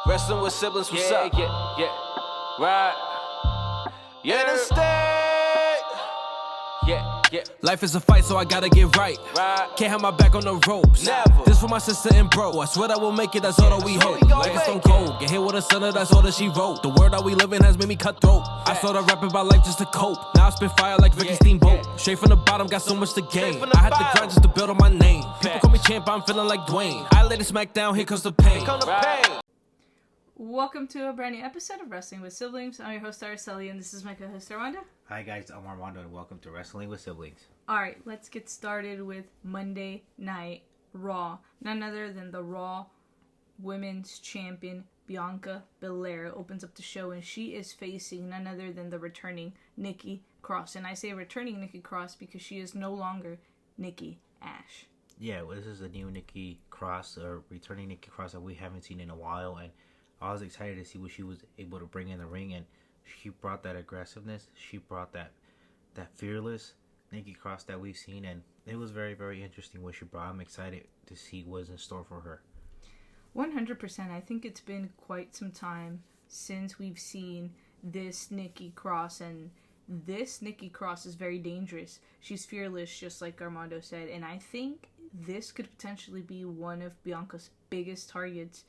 Wrestling with siblings, what's up? Yeah. Right. Yeah. In the state. Yeah. Life is a fight, so I gotta get right. Can't have my back on the ropes. Never. This for my sister and bro. I swear that we'll make it, that's all that we hope. Life is stone cold. Get hit with a sinner, that's all that she wrote. The world that we live in has made me cutthroat. I started rapping about life just to cope. Now I spit fire like Ricky Steamboat. Straight from the bottom, got so much to gain. I had to grind just to build on my name. People call me champ, I'm feeling like Dwayne. I laid it smack down, here comes the pain. Welcome to a brand new episode of Wrestling with Siblings. I'm your host, Araceli, and this is my co-host, Armando. Hi guys, I'm Armando, and welcome to Wrestling with Siblings. Alright, let's get started with Monday Night Raw. None other than the Raw Women's Champion, Bianca Belair, opens up the show, and she is facing none other than the returning Nikki Cross. And I say returning Nikki Cross because she is no longer Nikki Ash. Yeah, well, this is a new Nikki Cross, or returning Nikki Cross that we haven't seen in a while, and I was excited to see what she was able to bring in the ring, and she brought that aggressiveness, she brought that fearless Nikki Cross that we've seen, and it was very, very interesting what she brought. I'm excited to see what's in store for her. 100%. I think it's been quite some time since we've seen this Nikki Cross, and this Nikki Cross is very dangerous. She's fearless, just like Armando said, and I think this could potentially be one of Bianca's biggest targets.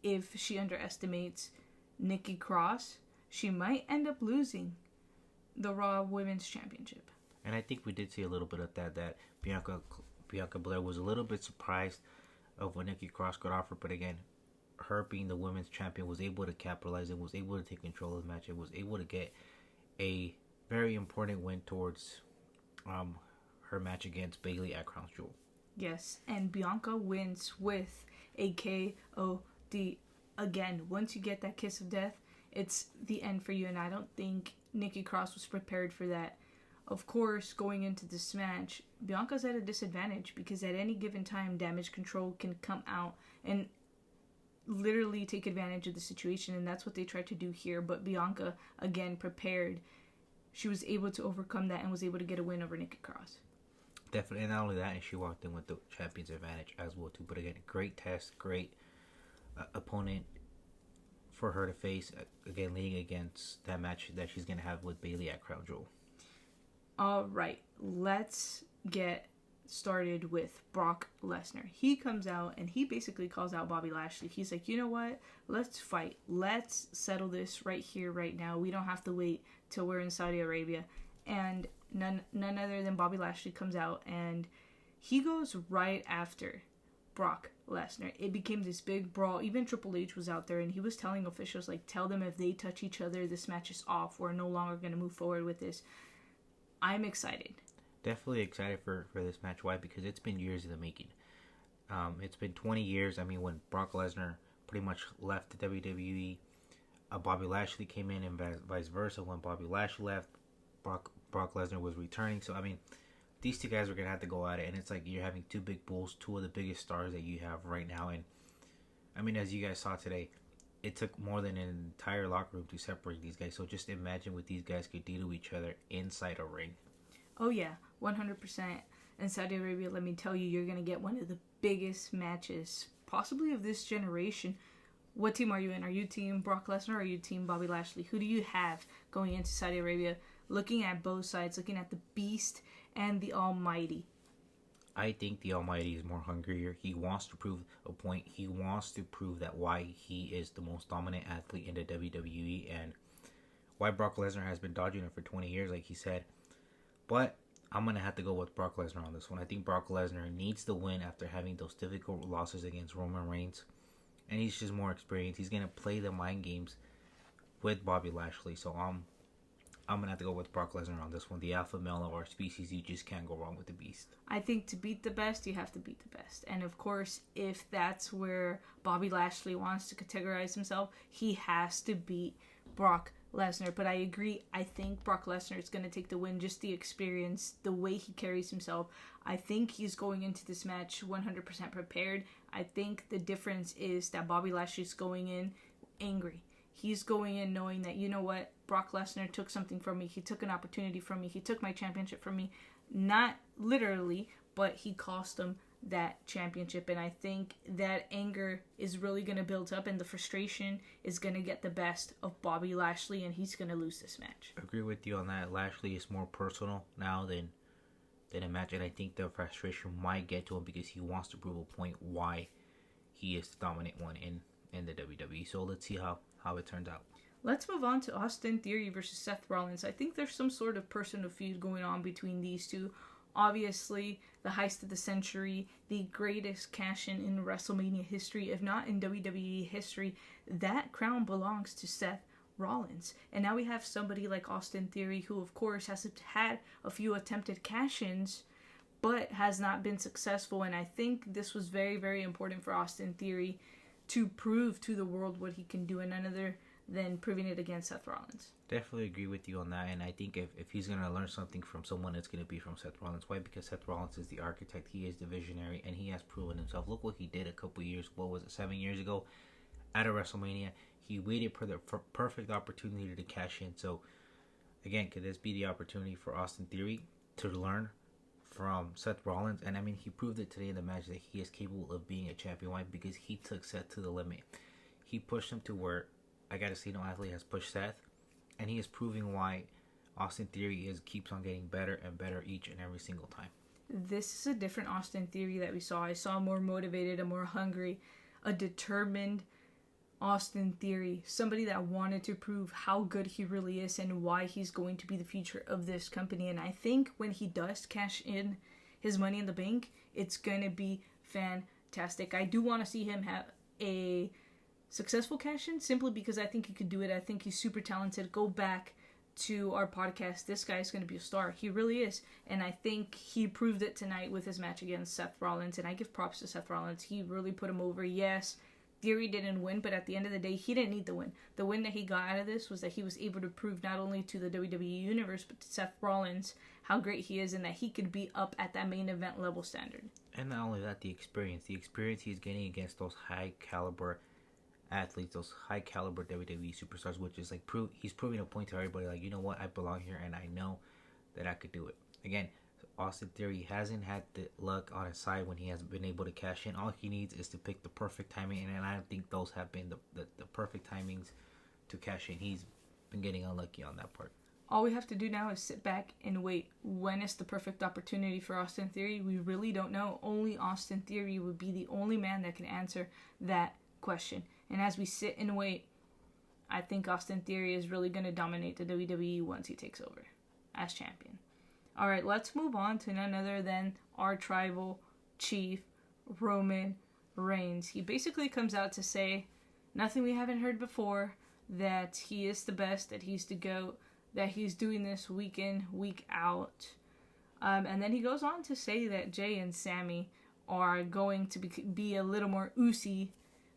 If she underestimates Nikki Cross, she might end up losing the Raw Women's Championship. And I think we did see a little bit of that Bianca Belair was a little bit surprised of what Nikki Cross could offer, but again, her being the women's champion was able to capitalize and was able to take control of the match and was able to get a very important win towards her match against Bayley at Crown Jewel. Yes, and Bianca wins with a KO. Again, once you get that kiss of death, it's the end for you, and I don't think Nikki Cross was prepared for that. Of course, going into this match, Bianca's at a disadvantage because at any given time, Damage Control can come out and literally take advantage of the situation, and that's what they tried to do here. But Bianca, again, prepared. She was able to overcome that and was able to get a win over Nikki Cross. Definitely, and not only that, and she walked in with the champion's advantage as well too. But again, great test, great opponent for her to face, again leading against that match that she's going to have with Bayley at Crown Jewel. Alright, let's get started with Brock Lesnar. He comes out and he basically calls out Bobby Lashley. He's like, you know what? Let's fight. Let's settle this right here, right now. We don't have to wait till we're in Saudi Arabia. And none other than Bobby Lashley comes out and he goes right after Brock Lesnar. It became this big brawl. Even Triple H was out there and he was telling officials, like, tell them if they touch each other, this match is off. We're no longer going to move forward with this. I'm excited. Definitely excited for this match. Why? Because it's been years in the making. It's been 20 years. I mean, when Brock Lesnar pretty much left the WWE, Bobby Lashley came in, and vice versa. When Bobby Lashley left, Brock Lesnar was returning. So, I mean, these two guys are going to have to go at it, and it's like you're having two big bulls, two of the biggest stars that you have right now. And I mean, as you guys saw today, it took more than an entire locker room to separate these guys. So just imagine what these guys could do to each other inside a ring. Oh yeah, 100%. In Saudi Arabia, let me tell you, you're going to get one of the biggest matches, possibly of this generation. What team are you in? Are you team Brock Lesnar or are you team Bobby Lashley? Who do you have going into Saudi Arabia? Looking at both sides, looking at the Beast and the Almighty. I think the Almighty is more hungrier. He wants to prove a point. He wants to prove that why he is the most dominant athlete in the WWE and why Brock Lesnar has been dodging him for 20 years, like he said. But I'm going to have to go with Brock Lesnar on this one. I think Brock Lesnar needs the win after having those difficult losses against Roman Reigns. And he's just more experienced. He's going to play the mind games with Bobby Lashley. So I'm going to have to go with Brock Lesnar on this one. The alpha male of our species, you just can't go wrong with the Beast. I think to beat the best, you have to beat the best. And of course, if that's where Bobby Lashley wants to categorize himself, he has to beat Brock Lesnar. But I agree, I think Brock Lesnar is going to take the win. Just the experience, the way he carries himself. I think he's going into this match 100% prepared. I think the difference is that Bobby Lashley's going in angry. He's going in knowing that, you know what, Brock Lesnar took something from me. He took an opportunity from me. He took my championship from me. Not literally, but he cost him that championship. And I think that anger is really going to build up, and the frustration is going to get the best of Bobby Lashley, and he's going to lose this match. I agree with you on that. Lashley is more personal now than a match, and I think the frustration might get to him because he wants to prove a point why he is the dominant one in the WWE. So let's see how it turns out. Let's move on to Austin Theory versus Seth Rollins. I think there's some sort of personal feud going on between these two. Obviously, the heist of the century, the greatest cash-in in WrestleMania history, if not in WWE history. That crown belongs to Seth Rollins. And now we have somebody like Austin Theory, who of course has had a few attempted cash-ins, but has not been successful. And I think this was very, very important for Austin Theory to prove to the world what he can do, and none other than proving it against Seth Rollins. Definitely agree with you on that, and I think if he's going to learn something from someone, it's going to be from Seth Rollins. Why? Because Seth Rollins is the architect, he is the visionary, and he has proven himself. Look what he did a couple years, 7 years ago at a WrestleMania. He waited for the perfect opportunity to cash in. So, again, could this be the opportunity for Austin Theory to learn from Seth Rollins? And I mean, he proved it today in the match that he is capable of being a champion. Why? Because he took Seth to the limit. He pushed him to where, I gotta say, no athlete has pushed Seth, and he is proving why Austin Theory keeps on getting better and better each and every single time. This is a different Austin Theory that we saw. I saw a more motivated, a more hungry, a determined Austin Theory. Somebody that wanted to prove how good he really is and why he's going to be the future of this company. And I think when he does cash in his Money in the Bank, it's going to be fantastic. I do want to see him have a successful cash-in, simply because I think he could do it. I think he's super talented. Go back to our podcast. This guy's going to be a star. He really is. And I think he proved it tonight with his match against Seth Rollins. And I give props to Seth Rollins. He really put him over. Yes, Theory didn't win, but at the end of the day, he didn't need the win. The win that he got out of this was that he was able to prove not only to the WWE Universe, but to Seth Rollins how great he is, and that he could be up at that main event level standard. And not only that, the experience he's getting against those high caliber athletes, those high caliber WWE superstars, which is like he's proving a point to everybody, like, you know what, I belong here and I know that I could do it. Again, Austin Theory hasn't had the luck on his side when he has been able to cash in. All he needs is to pick the perfect timing, and I think those have been the perfect timings to cash in. He's been getting unlucky on that part. All we have to do now is sit back and wait. When is the perfect opportunity for Austin Theory? We really don't know. Only Austin Theory would be the only man that can answer that question. And as we sit and wait, I think Austin Theory is really going to dominate the WWE once he takes over as champion. All right, let's move on to none other than our tribal chief, Roman Reigns. He basically comes out to say nothing we haven't heard before, that he is the best, that he's the GOAT, that he's doing this week in, week out. And then he goes on to say that Jay and Sammy are going to be a little more oozy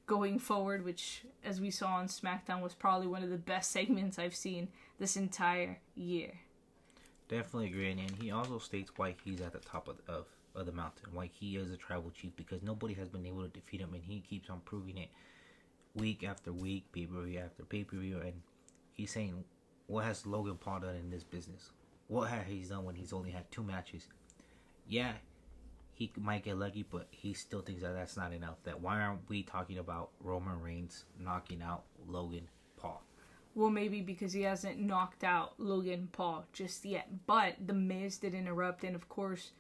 going forward, which, as we saw on SmackDown, was probably one of the best segments I've seen this entire year. Definitely agree, and he also states why he's at the top of the mountain, why he is a tribal chief, because nobody has been able to defeat him, and he keeps on proving it week after week, pay-per-view after pay-per-view, and he's saying, what has Logan Paul done in this business? What has he done when he's only had 2 matches? Yeah, he might get lucky, but he still thinks that that's not enough. That why aren't we talking about Roman Reigns knocking out Logan Paul? Well, maybe because he hasn't knocked out Logan Paul just yet. But The Miz did interrupt, and of course,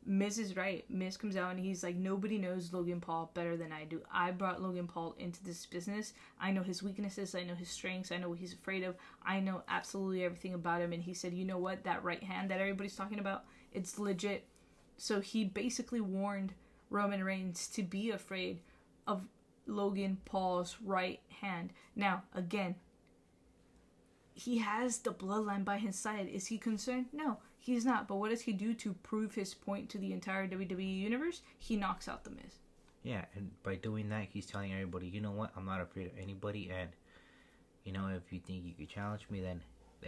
Miz is right. Miz comes out and he's like, nobody knows Logan Paul better than I do. I brought Logan Paul into this business. I know his weaknesses. I know his strengths. I know what he's afraid of. I know absolutely everything about him. And he said, you know what? That right hand that everybody's talking about, it's legit. So he basically warned Roman Reigns to be afraid of Logan Paul's right hand. Now, again, he has the bloodline by his side. Is he concerned? No, he's not. But what does he do to prove his point to the entire WWE Universe? He knocks out The Miz. Yeah, and by doing that, he's telling everybody, you know what? I'm not afraid of anybody, and, you know, if you think you could challenge me, then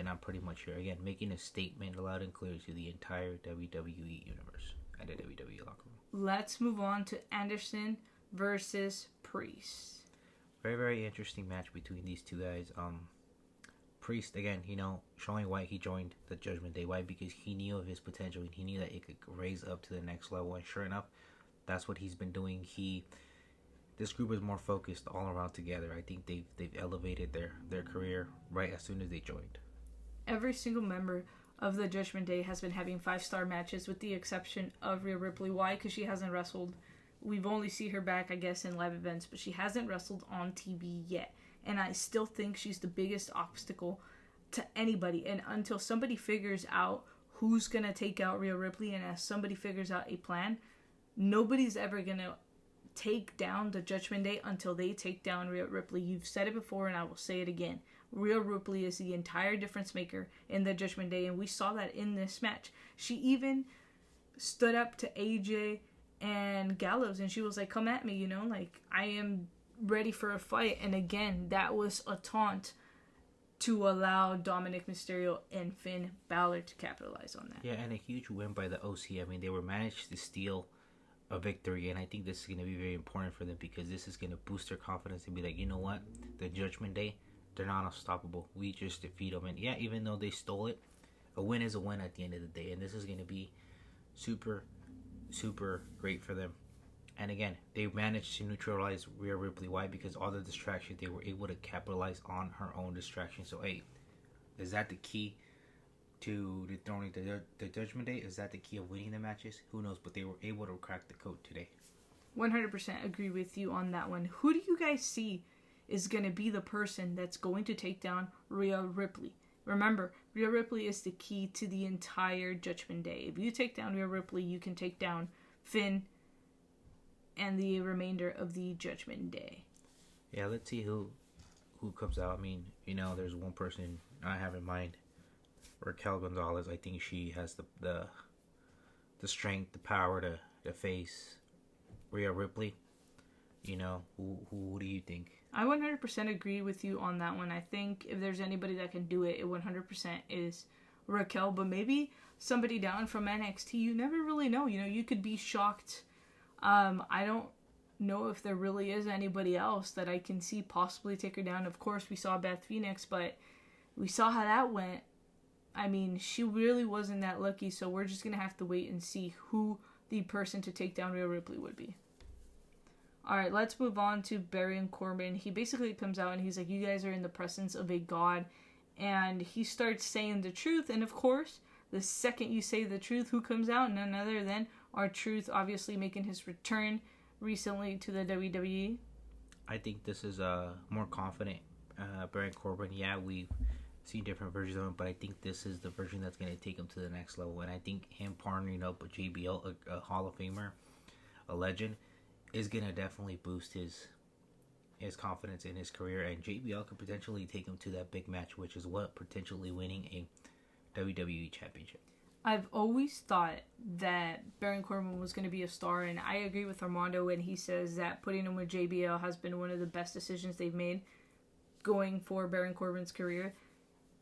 I'm pretty much here. Again, making a statement loud and clear to the entire WWE Universe and the WWE locker room. Let's move on to Anderson versus Priest. Very, very interesting match between these two guys. Priest, again, you know, showing why he joined the Judgment Day. Why? Because he knew of his potential and he knew that it could raise up to the next level. And sure enough, that's what he's been doing. This group is more focused all around together. I think they've elevated their career right as soon as they joined. Every single member of the Judgment Day has been having 5-star matches, with the exception of Rhea Ripley. Why? Because she hasn't wrestled. We've only seen her back, I guess, in live events, but she hasn't wrestled on TV yet. And I still think she's the biggest obstacle to anybody. And until somebody figures out who's going to take out Rhea Ripley, and as somebody figures out a plan, nobody's ever going to take down the Judgment Day until they take down Rhea Ripley. You've said it before, and I will say it again. Rhea Ripley is the entire difference maker in the Judgment Day, and we saw that in this match. She even stood up to AJ and Gallows, and she was like, come at me, like, I am ready for a fight. And again, that was a taunt to allow Dominic Mysterio and Finn Balor to capitalize on that. Yeah, and a huge win by the OC. I mean, they were managed to steal a victory, and I think this is going to be very important for them, because this is going to boost their confidence and be like, you know what, the Judgment Day, they're not unstoppable. We just defeat them. And yeah, even though they stole it, a win is a win at the end of the day, and this is going to be super, super great for them. And again, they managed to neutralize Rhea Ripley. Why? Because all the distractions, they were able to capitalize on her own distraction. So, hey, is that the key to dethroning the Judgment Day? Is that the key of winning the matches? Who knows? But they were able to crack the code today. 100% agree with you on that one. Who do you guys see is going to be the person that's going to take down Rhea Ripley? Remember, Rhea Ripley is the key to the entire Judgment Day. If you take down Rhea Ripley, you can take down Finn and the remainder of the Judgment Day. Yeah, let's see who comes out. I mean, there's one person I have in mind, Raquel Gonzalez. I think she has the strength, the power to face Rhea Ripley. Who do you think? I 100% agree with you on that one. I think if there's anybody that can do it, it 100% is Raquel. But maybe somebody down from NXT. You never really know. You could be shocked. I don't know if there really is anybody else that I can see possibly take her down. Of course, we saw Beth Phoenix, but we saw how that went. I mean, she really wasn't that lucky, so we're just going to have to wait and see who the person to take down Rhea Ripley would be. Alright, let's move on to Baron Corbin. He basically comes out and he's like, you guys are in the presence of a god. And he starts saying the truth. And of course, the second you say the truth, who comes out? None other than R-Truth, obviously making his return recently to the WWE. I think this is a more confident Baron Corbin. Yeah, we've seen different versions of him, but I think this is the version that's going to take him to the next level. And I think him partnering up with JBL, a Hall of Famer, a legend, is going to definitely boost his confidence in his career. And JBL could potentially take him to that big match, which is what? Potentially winning a WWE Championship. I've always thought that Baron Corbin was going to be a star, and I agree with Armando when he says that putting him with JBL has been one of the best decisions they've made going for Baron Corbin's career.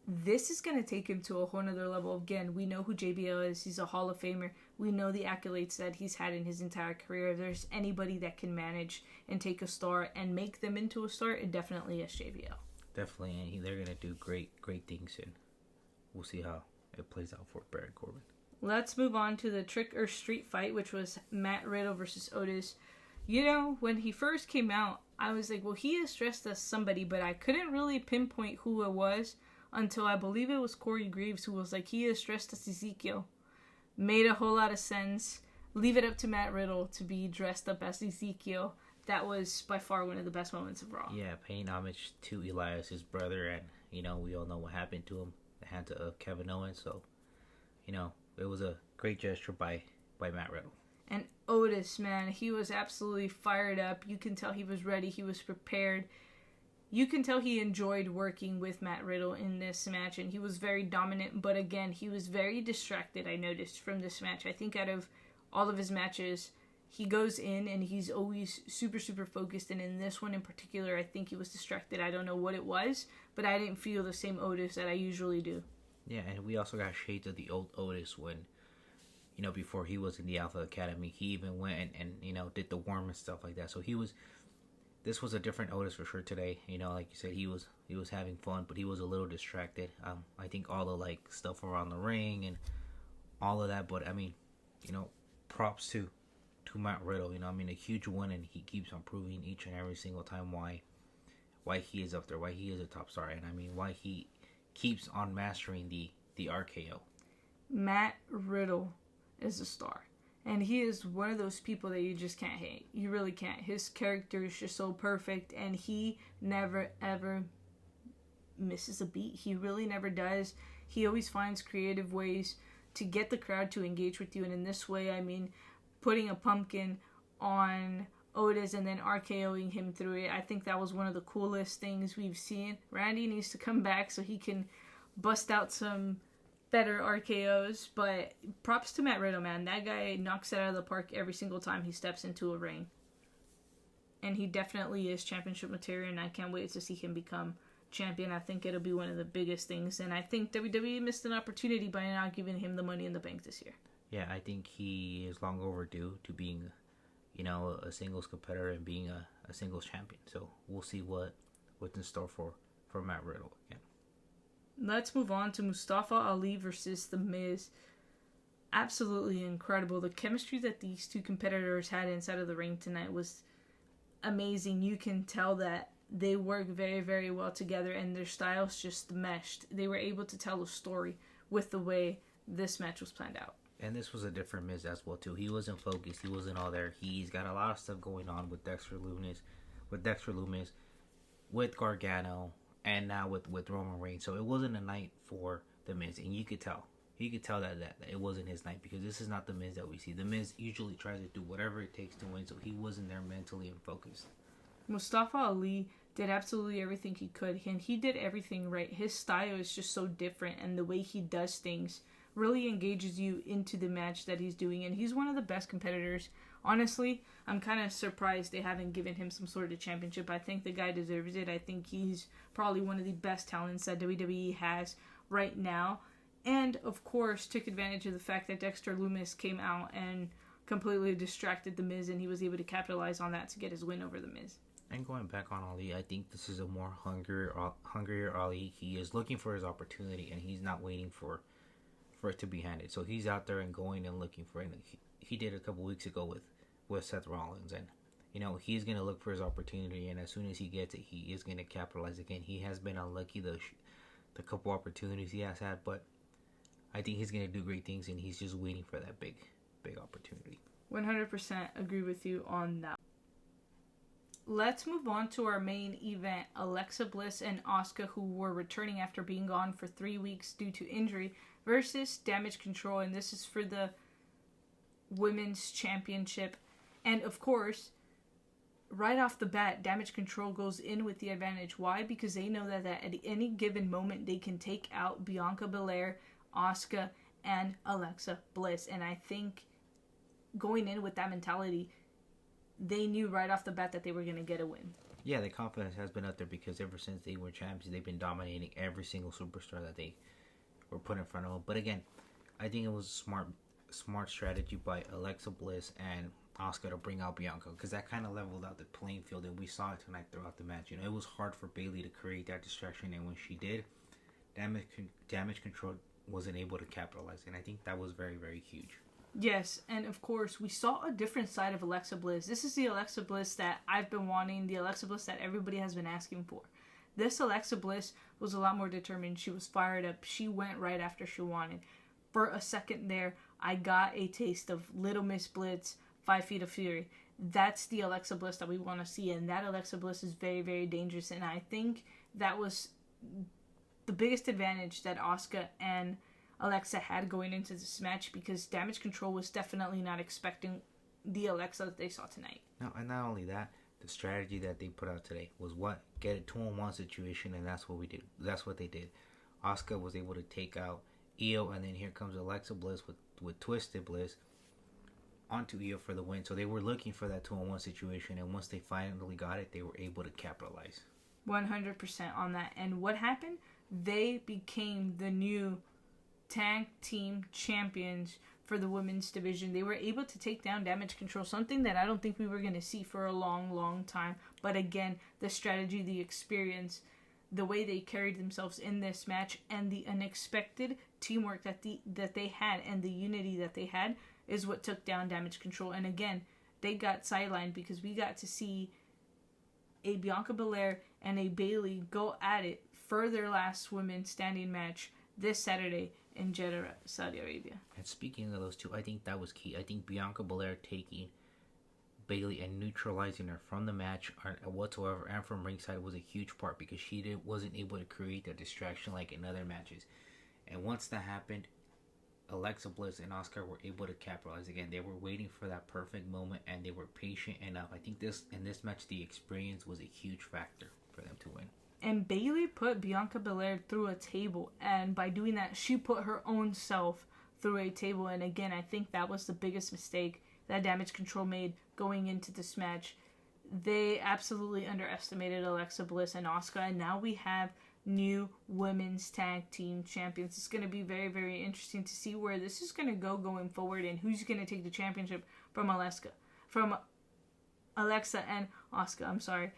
This is going to take him to a whole nother level. Again, we know who JBL is. He's a Hall of Famer. We know the accolades that he's had in his entire career. If there's anybody that can manage and take a star and make them into a star, it definitely is JBL. Definitely, and they're going to do great things, and we'll see how it plays out for Baron Corbin. Let's move on to the Trick or Street fight, which was Matt Riddle versus Otis. When he first came out, I was like, well, he is dressed as somebody, but I couldn't really pinpoint who it was until I believe it was Corey Graves who was like, he is dressed as Ezekiel. Made a whole lot of sense. Leave it up to Matt Riddle to be dressed up as Ezekiel. That was by far one of the best moments of Raw. Yeah, paying homage to Elias, his brother, and, we all know what happened to him, the hands of Kevin Owens, so, it was a great gesture by Matt Riddle. And Otis, man, he was absolutely fired up. You can tell he was ready. He was prepared. You can tell he enjoyed working with Matt Riddle in this match, and he was very dominant. But again, he was very distracted, I noticed, from this match. I think out of all of his matches, he goes in and he's always super, super focused. And in this one in particular, I think he was distracted. I don't know what it was, but I didn't feel the same Otis that I usually do. Yeah, and we also got shades of the old Otis when, before he was in the Alpha Academy. He even went and did the worm and stuff like that. So this was a different Otis for sure today. Like you said, he was having fun, but he was a little distracted. I think all the stuff around the ring and all of that. But I mean, props to Matt Riddle. You know, I mean, a huge win, and he keeps on proving each and every single time why he is up there, why he is a top star, and I mean why he keeps on mastering the RKO. Matt Riddle is a star. And he is one of those people that you just can't hate. You really can't. His character is just so perfect, and he never, ever misses a beat. He really never does. He always finds creative ways to get the crowd to engage with you. And in this way, I mean, putting a pumpkin on Otis and then RKOing him through it. I think that was one of the coolest things we've seen. Randy needs to come back so he can bust out some better RKOs, but props to Matt Riddle, man. That guy knocks it out of the park every single time he steps into a ring. And he definitely is championship material, and I can't wait to see him become champion. I think it'll be one of the biggest things, and I think WWE missed an opportunity by not giving him the Money in the Bank this year. Yeah, I think he is long overdue to being, you know, a singles competitor and being a singles champion. So we'll see what's in store for Matt Riddle again. Let's move on to Mustafa Ali versus The Miz. Absolutely incredible. The chemistry that these two competitors had inside of the ring tonight was amazing. You can tell that they work very, very well together, and their styles just meshed. They were able to tell a story with the way this match was planned out. And this was a different Miz as well too. He wasn't focused. He wasn't all there. He's got a lot of stuff going on with Dexter Lumis, with Gargano, and now with Roman Reigns. So it wasn't a night for The Miz, and you could tell that it wasn't his night, because this is not The Miz that we see. The Miz usually tries to do whatever it takes to win, so he wasn't there mentally and focused. Mustafa Ali did absolutely everything he could, and he did everything right. His style is just so different, and the way he does things really engages you into the match that he's doing, and he's one of the best competitors. Honestly, I'm kind of surprised they haven't given him some sort of championship. I think the guy deserves it. I think he's probably one of the best talents that WWE has right now, and of course took advantage of the fact that Dexter Lumis came out and completely distracted The Miz, and he was able to capitalize on that to get his win over The Miz. And going back on Ali, I think this is a more hungrier Ali. He is looking for his opportunity, and he's not waiting for it to be handed. So he's out there and going and looking for it. He did a couple weeks ago with Seth Rollins, and you know, he's going to look for his opportunity, and as soon as he gets it, he is going to capitalize again. He has been unlucky the couple opportunities he has had, but I think he's going to do great things, and he's just waiting for that big opportunity. 100% agree with you on that. Let's move on to our main event. Alexa Bliss and Asuka, who were returning after being gone for 3 weeks due to injury, versus Damage Control, and this is for the Women's Championship. And of course, right off the bat, Damage Control goes in with the advantage. Why? Because they know that at any given moment they can take out Bianca Belair, Asuka, and Alexa Bliss. And I think going in with that mentality, they knew right off the bat that they were going to get a win. Yeah, the confidence has been up there, because ever since they were champions, they've been dominating every single superstar that they were put in front of them. But again, I think it was a smart strategy by Alexa Bliss and Asuka to bring out Bianca, because that kind of leveled out the playing field, and we saw it tonight throughout the match. You know, it was hard for Bayley to create that distraction, and when she did, Damage Control wasn't able to capitalize, and I think that was very, very huge. Yes, and of course, we saw a different side of Alexa Bliss. This is the Alexa Bliss that I've been wanting, the Alexa Bliss that everybody has been asking for. This Alexa Bliss was a lot more determined. She was fired up. She went right after she wanted. For a second there, I got a taste of Little Miss Blitz, 5 Feet of Fury. That's the Alexa Bliss that we want to see, and that Alexa Bliss is very, very dangerous, and I think that was the biggest advantage that Asuka and Alexa had going into this match, because Damage Control was definitely not expecting the Alexa that they saw tonight. No, and not only that, the strategy that they put out today was get a 2-on-1 situation, and that's what we did. That's what they did. Asuka was able to take out Io, and then here comes Alexa Bliss with Twisted Bliss onto Io for the win. So they were looking for that 2-on-1 situation, and once they finally got it, they were able to capitalize. 100% on that. And what happened? They became the new tag team champions for the women's division. They were able to take down Damage Control, something that I don't think we were going to see for a long, long time. But again, the strategy, the experience, the way they carried themselves in this match, and the unexpected teamwork that they had, and the unity that they had, is what took down Damage Control. And again, they got sidelined because we got to see a Bianca Belair and a Bayley go at it for their last women's standing match this Saturday in Jeddah, Saudi Arabia. And speaking of those two, I think that was key. I think Bianca Belair taking Bayley and neutralizing her from the match whatsoever and from ringside was a huge part because she wasn't able to create that distraction like in other matches. And once that happened, Alexa Bliss and Asuka were able to capitalize again. They were waiting for that perfect moment and they were patient enough. I think in this match, the experience was a huge factor for them to win. And Bayley put Bianca Belair through a table, and by doing that, she put her own self through a table. And again, I think that was the biggest mistake that Damage Control made going into this match. They absolutely underestimated Alexa Bliss and Asuka, and now we have new women's tag team champions. It's going to be very, very interesting to see where this is going to go going forward and who's going to take the championship from Alexa and Asuka. I'm sorry.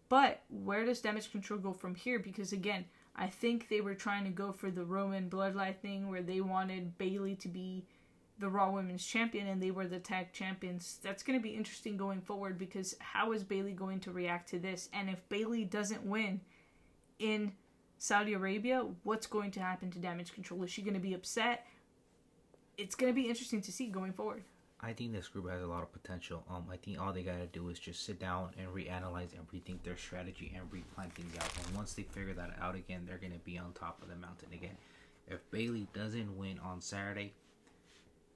But where does Damage Control go from here? Because again, I think they were trying to go for the Roman bloodline thing where they wanted Bayley to be the Raw Women's Champion and they were the tag champions. That's going to be interesting going forward because how is Bayley going to react to this? And if Bayley doesn't win in Saudi Arabia, what's going to happen to Damage Control? Is she going to be upset? It's going to be interesting to see going forward. I think this group has a lot of potential. I think all they gotta do is just sit down and reanalyze and rethink their strategy and replan things out. And once they figure that out again, they're gonna be on top of the mountain again. If Bayley doesn't win on Saturday,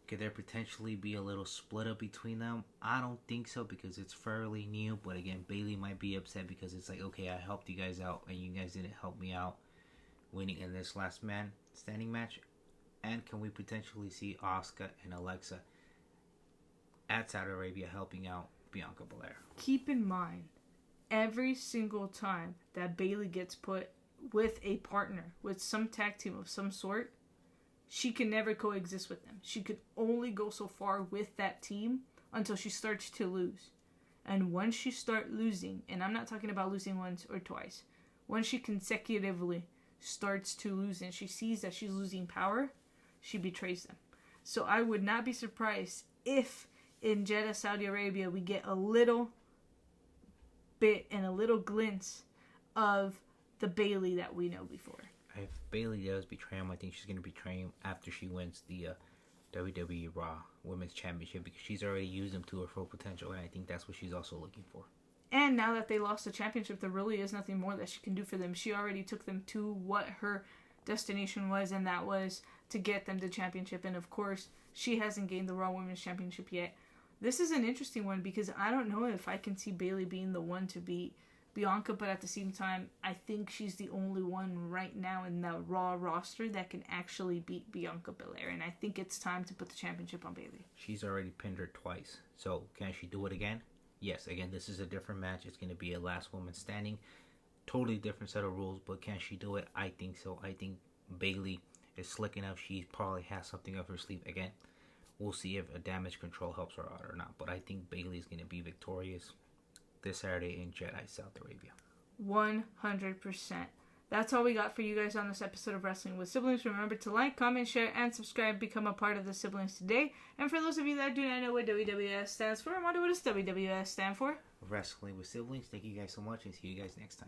could there potentially be a little split up between them? I don't think so because it's fairly new. But again, Bayley might be upset because it's like, okay, I helped you guys out and you guys didn't help me out winning in this last man standing match. And can we potentially see Asuka and Alexa at Saudi Arabia helping out Bianca Belair? Keep in mind, every single time that Bayley gets put with a partner, with some tag team of some sort, she can never coexist with them. She could only go so far with that team until she starts to lose. And once she starts losing, and I'm not talking about losing once or twice, once she consecutively starts to lose and she sees that she's losing power, she betrays them. So I would not be surprised if in Jeddah, Saudi Arabia, we get a little bit and a little glimpse of the Bayley that we know before. If Bayley does betray him, I think she's going to betray him after she wins the WWE Raw Women's Championship because she's already used him to her full potential, and I think that's what she's also looking for. And now that they lost the championship, there really is nothing more that she can do for them. She already took them to what her destination was, and that was to get them the championship. And of course, she hasn't gained the Raw Women's Championship yet. This is an interesting one because I don't know if I can see Bayley being the one to beat Bianca, but at the same time, I think she's the only one right now in the Raw roster that can actually beat Bianca Belair, and I think it's time to put the championship on Bayley. She's already pinned her twice, so can she do it again? Yes, again, this is a different match. It's going to be a last woman standing. Totally different set of rules, but can she do it? I think so. I think Bayley is slick enough. She probably has something up her sleeve again. We'll see if a Damage Control helps her out or not, but I think Bayley is going to be victorious this Saturday in Jeddah, Saudi Arabia. 100%. That's all we got for you guys on this episode of Wrestling with Siblings. Remember to like, comment, share, and subscribe. Become a part of the Siblings today. And for those of you that do not know what WWS stands for, I wonder what does WWS stand for? Wrestling with Siblings. Thank you guys so much and see you guys next time.